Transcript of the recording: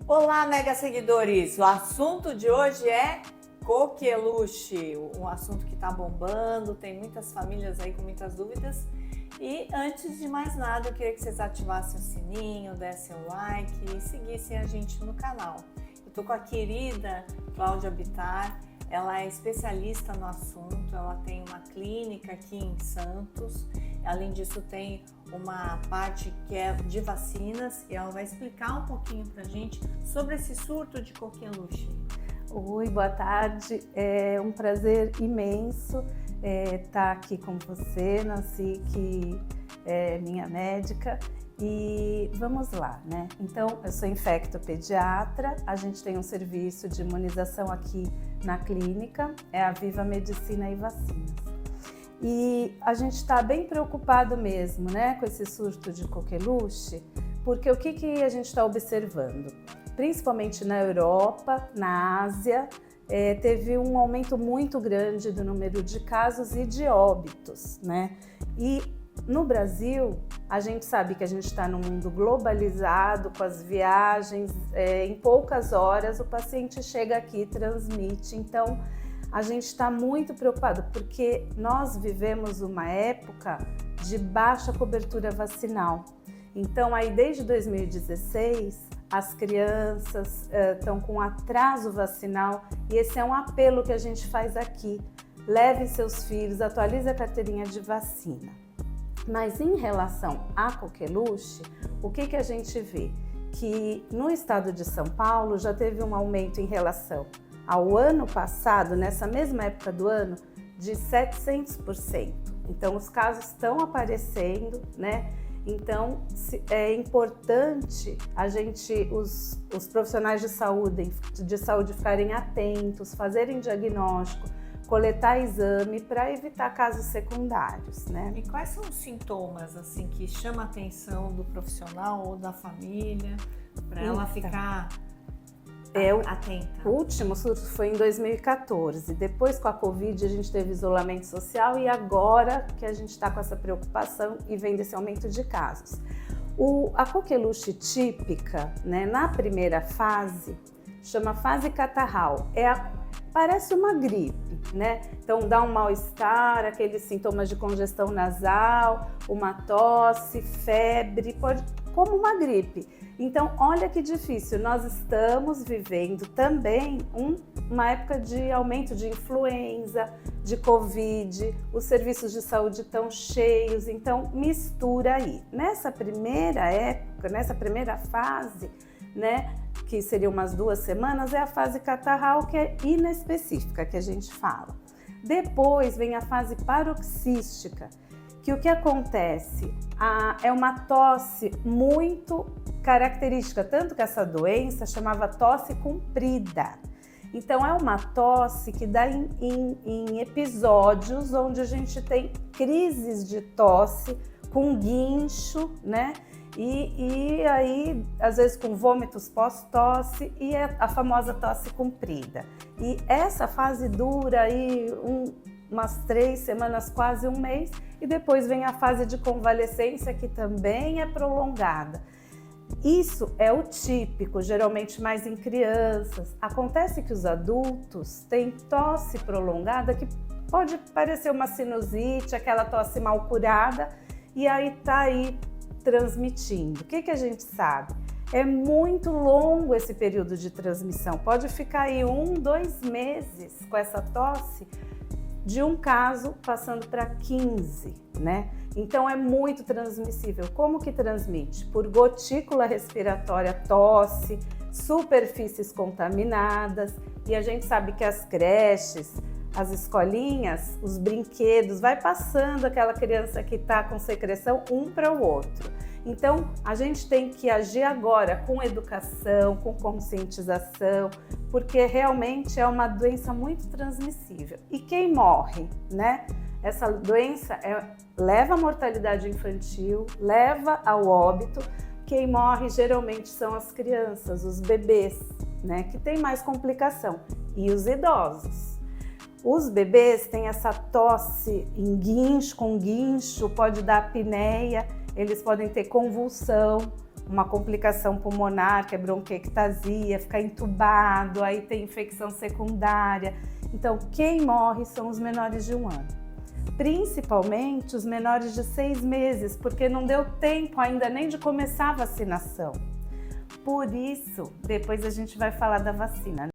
Olá, mega seguidores! O assunto de hoje é coqueluche, um assunto que está bombando, tem muitas famílias aí com muitas dúvidas. E antes de mais nada, eu queria que vocês ativassem o sininho, dessem o like e seguissem a gente no canal. Eu tô com a querida Cláudia Bittar, ela é especialista no assunto, ela tem uma clínica aqui em Santos. Além disso, tem uma parte que é de vacinas e ela vai explicar um pouquinho pra gente sobre esse surto de coqueluche. Oi, boa tarde. É um prazer imenso estar aqui com você, Nancy, que é minha médica. E vamos lá, né? Então, eu sou infectopediatra, a gente tem um serviço de imunização aqui na clínica, é a Viva Medicina e Vacinas. E a gente está bem preocupado mesmo, né, com esse surto de coqueluche, porque o que a gente está observando? Principalmente na Europa, na Ásia, teve um aumento muito grande do número de casos e de óbitos, né? E no Brasil, a gente sabe que a gente está num mundo globalizado, com as viagens, em poucas horas o paciente chega aqui e transmite. Então, a gente está muito preocupado porque nós vivemos uma época de baixa cobertura vacinal. Então, aí desde 2016, as crianças estão com atraso vacinal e esse é um apelo que a gente faz aqui. Leve seus filhos, atualize a carteirinha de vacina. Mas em relação à coqueluche, o que a gente vê? Que no estado de São Paulo já teve um aumento em relação ao ano passado, nessa mesma época do ano, de 700%. Então, os casos estão aparecendo, né? Então, é importante os profissionais de saúde ficarem atentos, fazerem diagnóstico, coletar exame para evitar casos secundários, né? E quais são os sintomas assim que chama a atenção do profissional ou da família para ela ficar atenta? O último surto foi em 2014, depois com a Covid a gente teve isolamento social e agora que a gente está com essa preocupação e vem desse aumento de casos. A coqueluche típica, né, na primeira fase, chama fase catarral, parece uma gripe, né? Então dá um mal-estar, aqueles sintomas de congestão nasal, uma tosse, febre, como uma gripe. Então, olha que difícil, nós estamos vivendo também uma época de aumento de influenza, de Covid, os serviços de saúde estão cheios, então mistura aí. Nessa primeira época, nessa primeira fase, né, que seria umas 2 semanas, é a fase catarral, que é inespecífica, que a gente fala. Depois vem a fase paroxística, que o que acontece? É uma tosse muito característica, tanto que essa doença chamava tosse comprida. Então, é uma tosse que dá em episódios onde a gente tem crises de tosse com guincho, né? E aí, às vezes, com vômitos pós-tosse e a famosa tosse comprida. E essa fase dura aí umas 3 semanas, quase 1 mês, e depois vem a fase de convalescência, que também é prolongada. Isso é o típico, geralmente mais em crianças. Acontece que os adultos têm tosse prolongada, que pode parecer uma sinusite, aquela tosse mal curada, e aí tá aí transmitindo. O que a gente sabe? É muito longo esse período de transmissão, pode ficar aí 1, 2 meses com essa tosse, de um caso passando para 15, né? Então é muito transmissível. Como que transmite? Por gotícula respiratória, tosse, superfícies contaminadas, e a gente sabe que as creches, as escolinhas, os brinquedos, vai passando aquela criança que está com secreção um para o outro. Então, a gente tem que agir agora com educação, com conscientização, porque realmente é uma doença muito transmissível. E quem morre, né? Essa doença leva à mortalidade infantil, leva ao óbito. Quem morre geralmente são as crianças, os bebês, né? Que tem mais complicação, e os idosos. Os bebês têm essa tosse em guincho, com guincho, pode dar apneia, eles podem ter convulsão, uma complicação pulmonar, que é bronquiectasia, ficar entubado, aí tem infecção secundária. Então, quem morre são os menores de 1 ano. Principalmente os menores de 6 meses, porque não deu tempo ainda nem de começar a vacinação. Por isso, depois a gente vai falar da vacina.